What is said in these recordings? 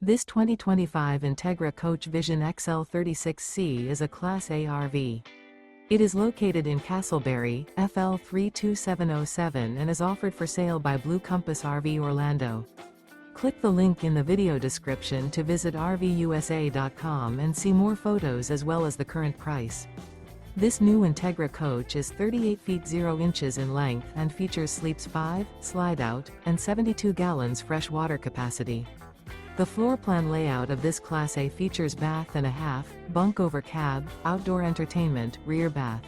This 2025 Entegra Coach Vision XL 36C is a Class A RV. It is located in Casselberry, FL 32707 and is offered for sale by Blue Compass RV Orlando. Click the link in the video description to visit RVUSA.com and see more photos as well as the current price. This new Entegra coach is 38 feet 0 inches in length and features sleeps 5, Slideout, and 72 gallons fresh water capacity. The floor plan layout of this Class A features bath and a half, bunk over cab, outdoor entertainment, rear bath.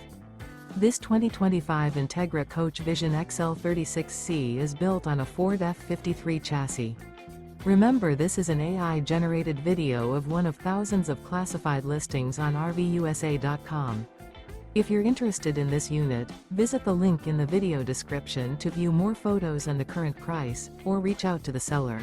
This 2025 Entegra Coach Vision XL 36C is built on a Ford F53 chassis. Remember, this is an AI-generated video of one of thousands of classified listings on RVUSA.com. If you're interested in this unit, visit the link in the video description to view more photos and the current price, or reach out to the seller.